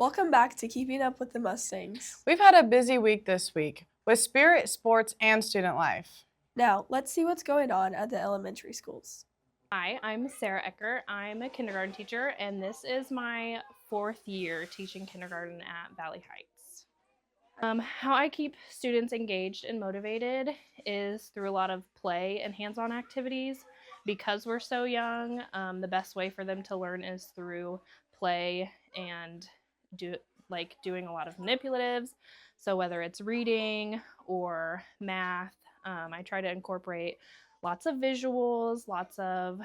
Welcome back to Keeping Up with the Mustangs. We've had a busy week this week with spirit, sports, and student life. Now, let's see what's going on at the elementary schools. Hi, I'm Sarah Ecker. I'm a kindergarten teacher, and this is my 4th year teaching kindergarten at Valley Heights. How I keep students engaged and motivated is through a lot of play and hands-on activities. Because we're so young, the best way for them to learn is through play and doing a lot of manipulatives. So whether it's reading or math, I try to incorporate lots of visuals, lots of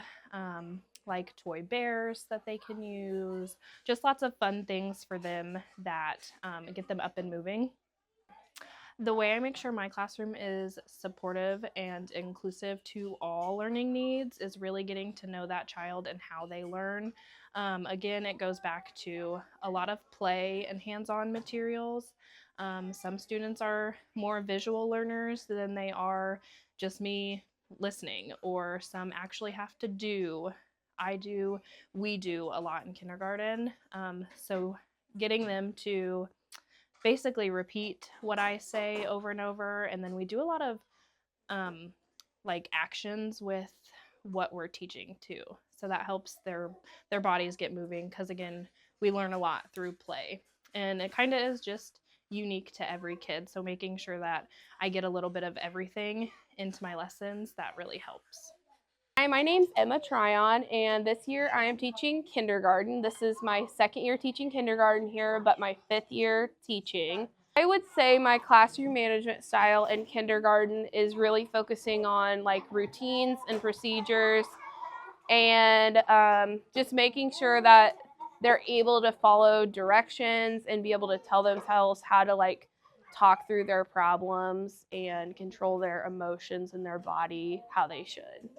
like toy bears that they can use, just lots of fun things for them that get them up and moving. The way I make sure my classroom is supportive and inclusive to all learning needs is really getting to know that child and how they learn. Again, it goes back to a lot of play and hands-on materials. Some students are more visual learners than they are just me listening, or some actually have to do. We do a lot in kindergarten. So getting them to basically repeat what I say over and over, and then we do a lot of actions with what we're teaching too. So that helps their bodies get moving, because again, we learn a lot through play, and it kind of is just unique to every kid. So making sure that I get a little bit of everything into my lessons, that really helps. Hi, my name's Emma Tryon, and this year I am teaching kindergarten. This is my 2nd year teaching kindergarten here, but my 5th year teaching. I would say my classroom management style in kindergarten is really focusing on routines and procedures, and just making sure that they're able to follow directions and be able to tell themselves how to talk through their problems and control their emotions and their body how they should.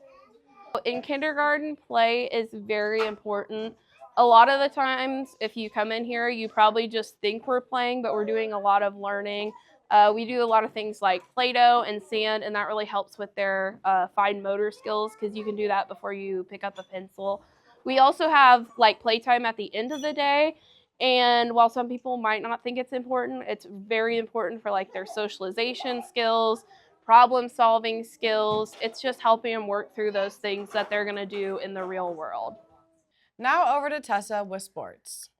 In kindergarten, play is very important. A lot of the times, if you come in here, you probably just think we're playing, but we're doing a lot of learning. We do a lot of things like Play-Doh and sand, and that really helps with their fine motor skills, because you can do that before you pick up a pencil. We also have playtime at the end of the day, and while some people might not think it's important, it's very important for their socialization skills, problem-solving skills. It's just helping them work through those things that they're going to do in the real world. Now over to Tessa with sports.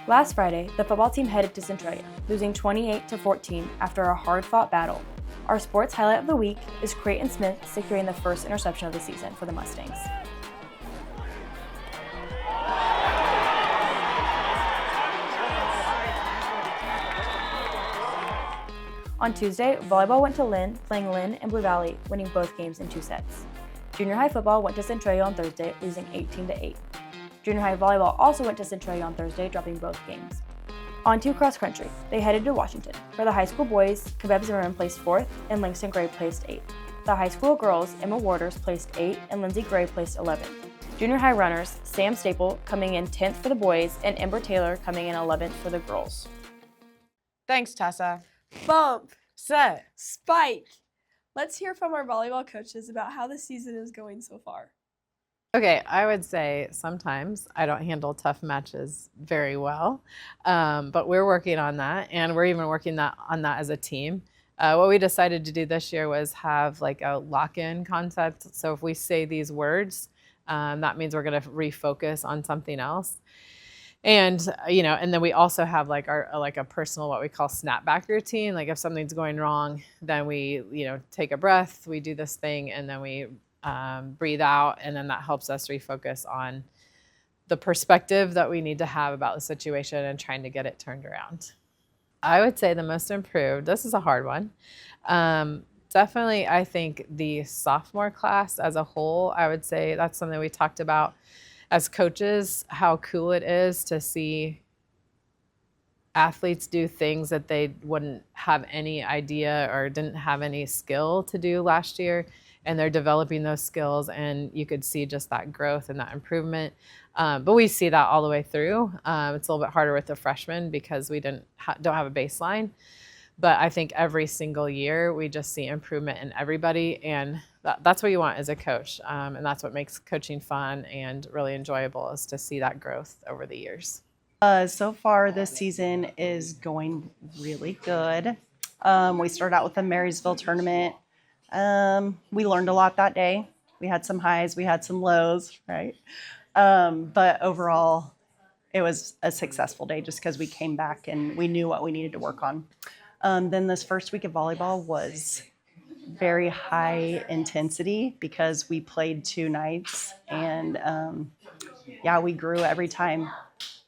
Last Friday, the football team headed to Centralia, losing 28-14 after a hard-fought battle. Our sports highlight of the week is Creighton Smith securing the first interception of the season for the Mustangs. On Tuesday, volleyball went to Lynn, playing Lynn and Blue Valley, winning both games in 2 sets. Junior high football went to Centralia on Thursday, losing 18-8. Junior high volleyball also went to Centralia on Thursday, dropping both games. On to cross country, they headed to Washington. For the high school boys, Kebeb Zimmerman placed 4th and Langston Gray placed 8th. The high school girls, Emma Waters placed 8th and Lindsay Gray placed 11th. Junior high runners, Sam Staple coming in 10th for the boys and Ember Taylor coming in 11th for the girls. Thanks, Tessa. Bump. Set. Spike. Let's hear from our volleyball coaches about how the season is going so far. Okay, I would say sometimes I don't handle tough matches very well, but we're working on that, and we're even working on that as a team. What we decided to do this year was have a lock-in concept. So if we say these words, that means we're going to refocus on something else. And and then we also have a personal, what we call snapback routine. If something's going wrong, then we take a breath, we do this thing, and then we breathe out, and then that helps us refocus on the perspective that we need to have about the situation and trying to get it turned around. I would say the most improved, this is a hard one. Definitely, I think the sophomore class as a whole, I would say that's something we talked about as coaches, how cool it is to see athletes do things that they wouldn't have any idea or didn't have any skill to do last year. And they're developing those skills, and you could see just that growth and that improvement. But we see that all the way through. It's a little bit harder with the freshmen because we don't have a baseline. But I think every single year we just see improvement in everybody, and that's what you want as a coach. And that's what makes coaching fun and really enjoyable, is to see that growth over the years. So far this season is going really good. We started out with the Marysville tournament. We learned a lot that day. We had some highs, we had some lows, right? But overall, it was a successful day just because we came back and we knew what we needed to work on. Then this first week of volleyball was very high intensity because we played 2 nights and we grew every time.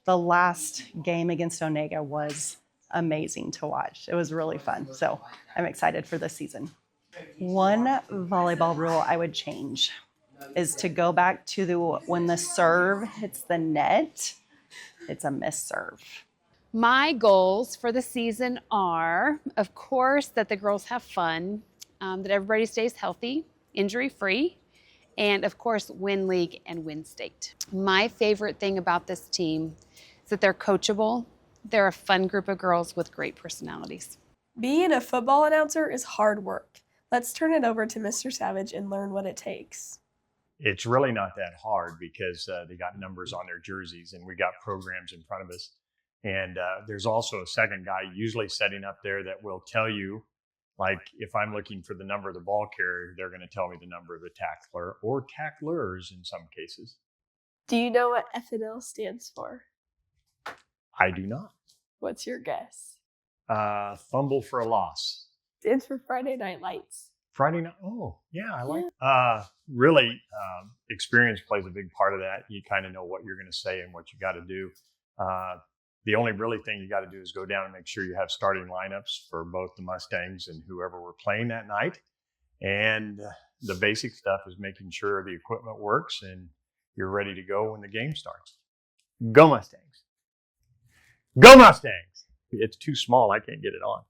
The last game against Onega was amazing to watch. It was really fun. So I'm excited for this season. One volleyball rule I would change is to go back to when the serve hits the net, it's a missed serve. My goals for the season are, of course, that the girls have fun, that everybody stays healthy, injury-free, and of course, win league and win state. My favorite thing about this team is that they're coachable. They're a fun group of girls with great personalities. Being a football announcer is hard work. Let's turn it over to Mr. Savage and learn what it takes. It's really not that hard because they got numbers on their jerseys and we got programs in front of us. And there's also a second guy usually setting up there that will tell you, like if I'm looking for the number of the ball carrier, they're going to tell me the number of the tackler or tacklers in some cases. Do you know what FNL stands for? I do not. What's your guess? Fumble for a loss. Stands for Friday Night Lights. Friday night. Oh, yeah, I like. Really, experience plays a big part of that. You kind of know what you're going to say and what you got to do. The only really thing you got to do is go down and make sure you have starting lineups for both the Mustangs and whoever we're playing that night. And the basic stuff is making sure the equipment works and you're ready to go when the game starts. Go Mustangs! Go Mustangs! It's too small. I can't get it on.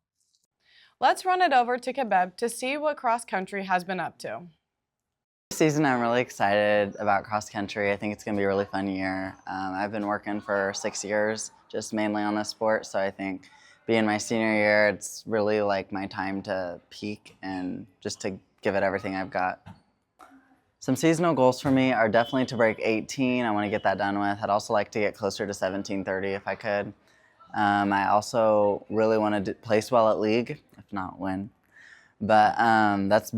Let's run it over to Kebeb to see what cross country has been up to. This season, I'm really excited about cross country. I think it's going to be a really fun year. I've been working for 6 years, just mainly on this sport. So I think being my senior year, it's really like my time to peak and just to give it everything I've got. Some seasonal goals for me are definitely to break 18. I want to get that done with. I'd also like to get closer to 1730 if I could. I also really want to place well at league, if not win. But that's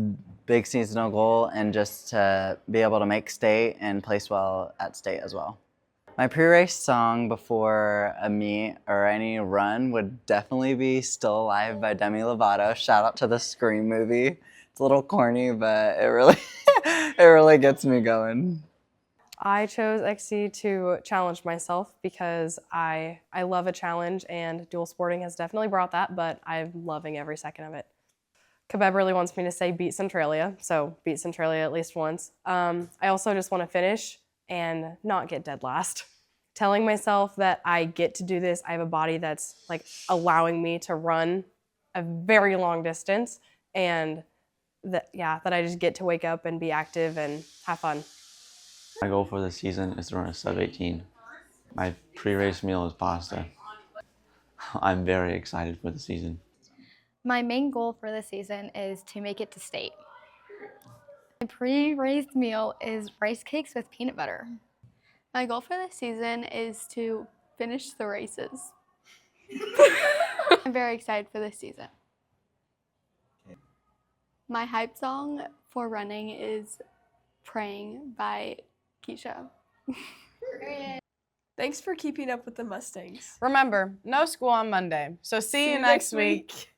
big seasonal goal, and just to be able to make state and place well at state as well. My pre-race song before a meet or any run would definitely be Still Alive by Demi Lovato. Shout out to the Scream movie. It's a little corny, but it really, it really gets me going. I chose XC to challenge myself because I love a challenge, and dual sporting has definitely brought that, but I'm loving every second of it. Kebeb really wants me to say beat Centralia, so beat Centralia at least once. I also just want to finish and not get dead last. Telling myself that I get to do this, I have a body that's like allowing me to run a very long distance, and that I just get to wake up and be active and have fun. My goal for the season is to run a sub-18. My pre-race meal is pasta. I'm very excited for the season. My main goal for the season is to make it to state. My pre-race meal is rice cakes with peanut butter. My goal for the season is to finish the races. I'm very excited for this season. My hype song for running is Praying by Keisha. Thanks for keeping up with the Mustangs. Remember, no school on Monday, so see you next week.